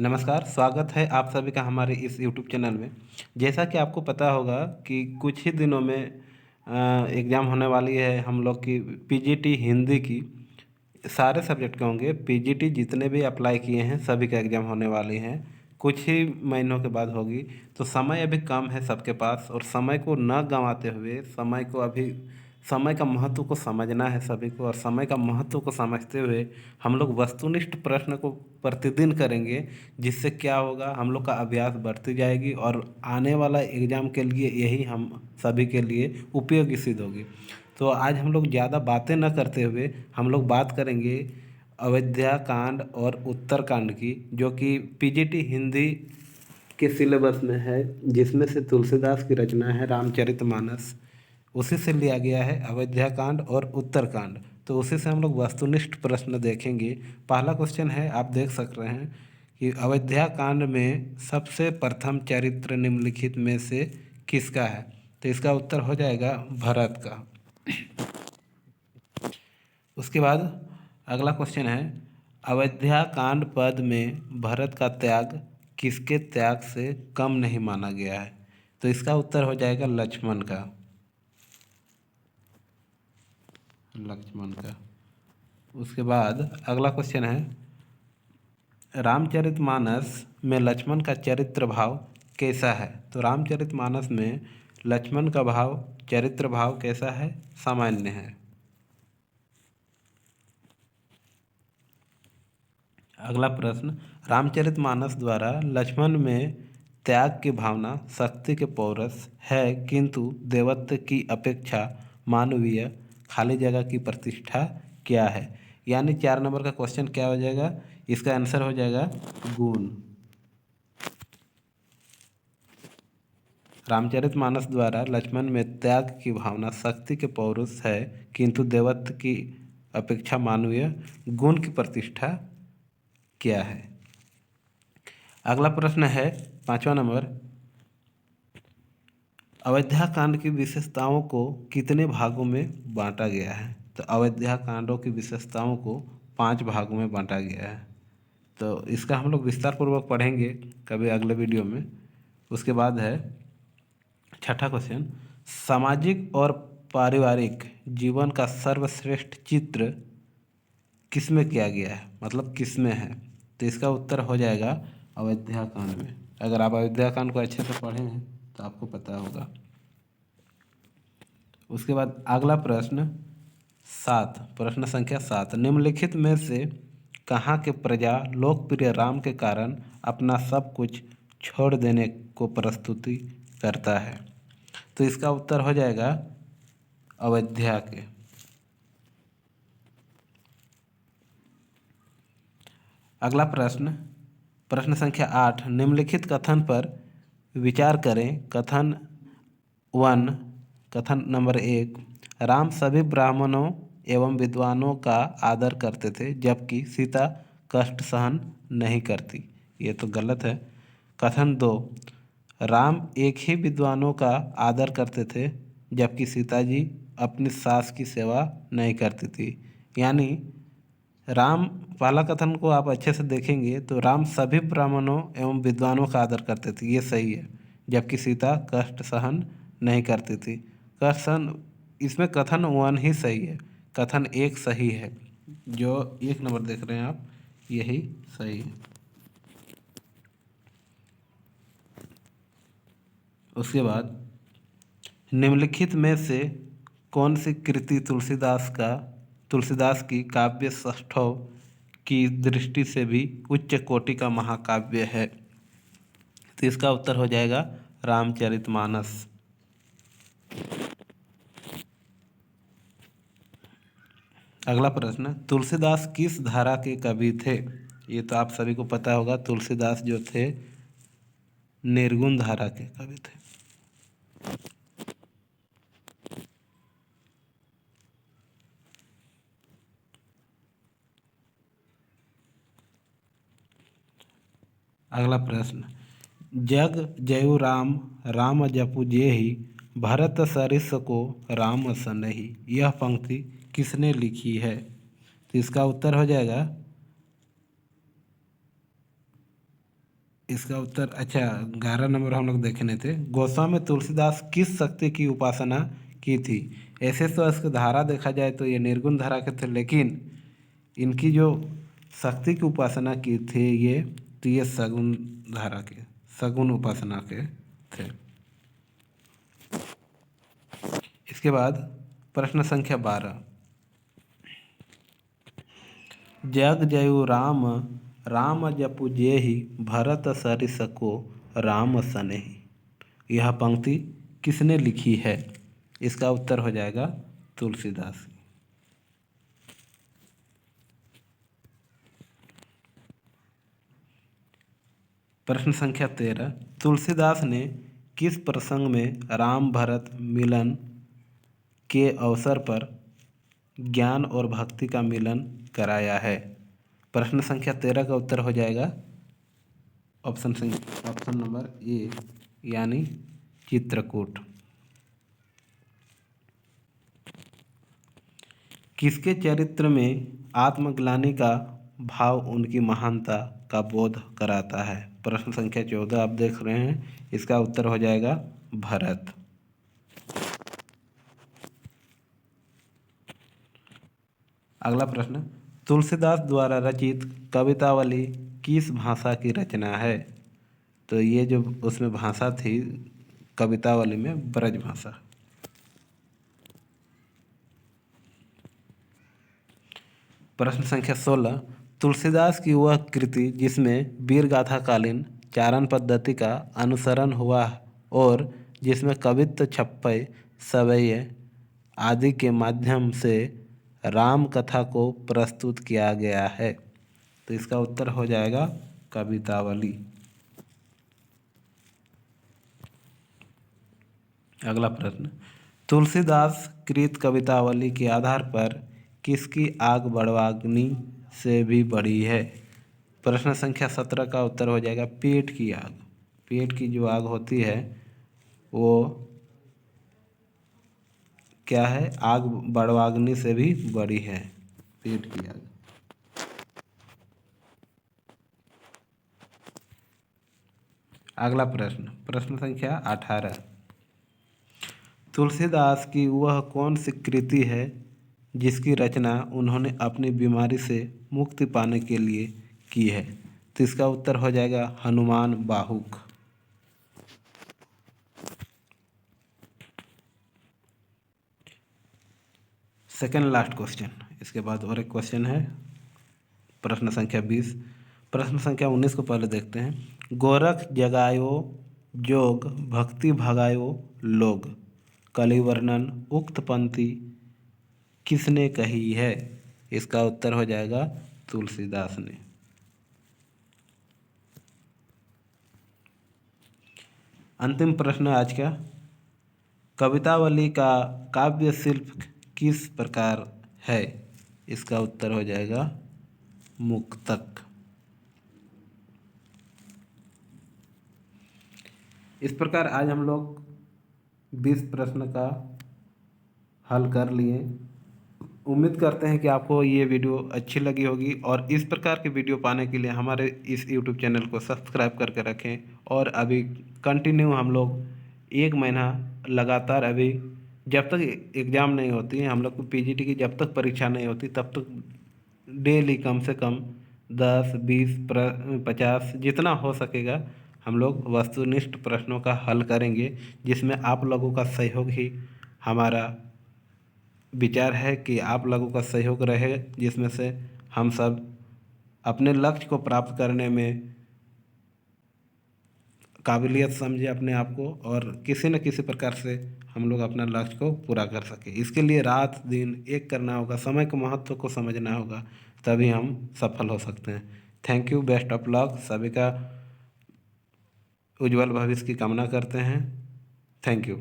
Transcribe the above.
नमस्कार, स्वागत है आप सभी का हमारे इस यूट्यूब चैनल में। जैसा कि आपको पता होगा कि कुछ ही दिनों में एग्ज़ाम होने वाली है हम लोग की पीजीटी हिंदी की। सारे सब्जेक्ट के होंगे, पीजीटी जितने भी अप्लाई किए हैं सभी का एग्ज़ाम होने वाली हैं। कुछ ही महीनों के बाद होगी, तो समय अभी कम है सबके पास और समय को न गंवाते हुए समय का महत्व को समझना है सभी को, और समय का महत्व को समझते हुए हम लोग वस्तुनिष्ठ प्रश्न को प्रतिदिन करेंगे। जिससे क्या होगा, हम लोग का अभ्यास बढ़ती जाएगी और आने वाला एग्ज़ाम के लिए यही हम सभी के लिए उपयोगी सिद्ध होगी। तो आज हम लोग ज़्यादा बातें न करते हुए हम लोग बात करेंगे अयोध्या कांड और उत्तरकांड की, जो कि पीजीटी हिंदी के सिलेबस में है, जिसमें से तुलसीदास की रचना है रामचरितमानस। उसी से लिया गया है अयोध्या कांड और उत्तरकांड। तो उसी से हम लोग वस्तुनिष्ठ प्रश्न देखेंगे। पहला क्वेश्चन है, आप देख सक रहे हैं कि अयोध्या कांड में सबसे प्रथम चरित्र निम्नलिखित में से किसका है। तो इसका उत्तर हो जाएगा भरत का। उसके बाद अगला क्वेश्चन है, अयोध्या कांड पद में भरत का त्याग किसके त्याग से कम नहीं माना गया है। तो इसका उत्तर हो जाएगा लक्ष्मण का। उसके बाद अगला क्वेश्चन है, रामचरितमानस में लक्ष्मण का चरित्र भाव कैसा है। तो रामचरितमानस में लक्ष्मण का चरित्र भाव कैसा है, सामान्य है। अगला प्रश्न, रामचरितमानस द्वारा लक्ष्मण में त्याग की भावना शक्ति के पौरस है, किंतु देवत्व की अपेक्षा मानवीय खाली जगह की प्रतिष्ठा क्या है। यानी 4 नंबर का क्वेश्चन क्या हो जाएगा, इसका आंसर हो जाएगा गुण। रामचरितमानस द्वारा लक्ष्मण में त्याग की भावना शक्ति के पौरुष है, किंतु देवत्व की अपेक्षा मानवीय गुण की प्रतिष्ठा क्या है। अगला प्रश्न है 5वां नंबर, अयोध्या कांड की विशेषताओं को कितने भागों में बांटा गया है। तो अयोध्या कांडों की विशेषताओं को 5 भागों में बांटा गया है। तो इसका हम लोग विस्तार पूर्वक पढ़ेंगे कभी अगले वीडियो में। उसके बाद है 6ठा क्वेश्चन, सामाजिक और पारिवारिक जीवन का सर्वश्रेष्ठ चित्र किसमें किया गया है, मतलब किसमें है। तो इसका उत्तर हो जाएगा अयोध्या कांड में। अगर आप अयोध्या कांड को अच्छे से पढ़े हैं तो आपको पता होगा। उसके बाद अगला प्रश्न 7, प्रश्न संख्या 7, निम्नलिखित में से कहाँ के प्रजा लोकप्रिय राम के कारण अपना सब कुछ छोड़ देने को प्रस्तुति करता है। तो इसका उत्तर हो जाएगा अयोध्या के। अगला प्रश्न, प्रश्न संख्या 8, निम्नलिखित कथन पर विचार करें। कथन 1, कथन नंबर 1, राम सभी ब्राह्मणों एवं विद्वानों का आदर करते थे, जबकि सीता कष्ट सहन नहीं करती। ये तो गलत है। कथन 2, राम एक ही विद्वानों का आदर करते थे, जबकि सीता जी अपनी सास की सेवा नहीं करती थी। यानी राम, पहला कथन को आप अच्छे से देखेंगे तो राम सभी ब्राह्मणों एवं विद्वानों का आदर करते थे, ये सही है, जबकि सीता कष्ट सहन नहीं करती थी। कथन, इसमें कथन 1 ही सही है, कथन 1 सही है। जो 1 नंबर देख रहे हैं आप, यही सही है। उसके बाद निम्नलिखित में से कौन सी कृति तुलसीदास की काव्य सौष्ठव की दृष्टि से भी उच्च कोटि का महाकाव्य है। तो इसका उत्तर हो जाएगा रामचरितमानस। अगला प्रश्न, तुलसीदास किस धारा के कवि थे। ये तो आप सभी को पता होगा, तुलसीदास जो थे निर्गुण धारा के कवि थे। अगला प्रश्न, जग जयु राम राम जपु जेहि, भरत सरिस को राम सनहि। यह पंक्ति किसने लिखी है। तो इसका उत्तर हो जाएगा, इसका उत्तर अच्छा 11 नंबर हम लोग देखने थे। गोस्वामी तुलसीदास किस शक्ति की उपासना की थी? ऐसे तो इसकी धारा देखा जाए तो ये निर्गुण धारा के थे, लेकिन इनकी जो शक्ति की उपासना की थी ये, तो ये सगुण धारा के, सगुण उपासना के थे। इसके बाद प्रश्न संख्या 12, जग जयु राम राम जपु जेहि भरत सरिस को राम सनेहि। यह पंक्ति किसने लिखी है? इसका उत्तर हो जाएगा तुलसीदास। प्रश्न संख्या 13, तुलसीदास ने किस प्रसंग में राम भरत मिलन के अवसर पर ज्ञान और भक्ति का मिलन कराया है? प्रश्न संख्या 13 का उत्तर हो जाएगा ऑप्शन नंबर ए, यानी चित्रकूट। किसके चरित्र में आत्मग्लानि का भाव उनकी महानता का बोध कराता है? प्रश्न संख्या 14 आप देख रहे हैं, इसका उत्तर हो जाएगा भरत। अगला प्रश्न, तुलसीदास द्वारा रचित कवितावली किस भाषा की रचना है? तो ये जो उसमें भाषा थी कवितावली में, ब्रज भाषा। प्रश्न संख्या 16, तुलसीदास की वह कृति जिसमें वीर गाथा कालीन चारण पद्धति का अनुसरण हुआ और जिसमें कवित्व, छप्पय, सवैये आदि के माध्यम से राम कथा को प्रस्तुत किया गया है? तो इसका उत्तर हो जाएगा कवितावली। अगला प्रश्न, तुलसीदास कृत कवितावली के आधार पर किसकी आग बड़वाग्नि से भी बड़ी है? प्रश्न संख्या 17 का उत्तर हो जाएगा पेट की आग। पेट की जो आग होती है वो क्या है? आग बड़वाग्नि से भी बड़ी है, पेट की आग। अगला प्रश्न, प्रश्न संख्या 18, तुलसीदास की वह कौन सी कृति है जिसकी रचना उन्होंने अपनी बीमारी से मुक्ति पाने के लिए की है? तो इसका उत्तर हो जाएगा Hanuman Bahuk. Second last question, इसके बाद और एक क्वेश्चन है प्रश्न संख्या 20। प्रश्न संख्या 19 को पहले देखते हैं। गोरख जगायो जोग भक्ति भगायो लोग, कलिवर्णन उक्त पंक्ति किसने कही है? इसका उत्तर हो जाएगा तुलसीदास ने। अंतिम प्रश्न आज का, कवितावली का काव्य शिल्प किस प्रकार है? इसका उत्तर हो जाएगा मुक्तक। इस प्रकार आज हम लोग 20 प्रश्न का हल कर लिए। उम्मीद करते हैं कि आपको ये वीडियो अच्छी लगी होगी, और इस प्रकार की वीडियो पाने के लिए हमारे इस यूट्यूब चैनल को सब्सक्राइब करके रखें। और अभी कंटिन्यू हम लोग 1 महीना लगातार, अभी जब तक एग्ज़ाम नहीं होती है हम लोग को, पीजीटी की जब तक परीक्षा नहीं होती तब तक डेली कम से कम 10, 20, 50 जितना हो सकेगा हम लोग वस्तुनिष्ठ प्रश्नों का हल करेंगे, जिसमें आप लोगों का सहयोग ही हमारा विचार है कि आप लोगों का सहयोग रहे, जिसमें से हम सब अपने लक्ष्य को प्राप्त करने में काबिलियत समझे अपने आप को, और किसी न किसी प्रकार से हम लोग अपना लक्ष्य को पूरा कर सकें। इसके लिए रात दिन एक करना होगा, समय के महत्व को समझना होगा, तभी हम सफल हो सकते हैं। Thank you, best of luck, सभी का उज्जवल भविष्य की कामना करते हैं। Thank you.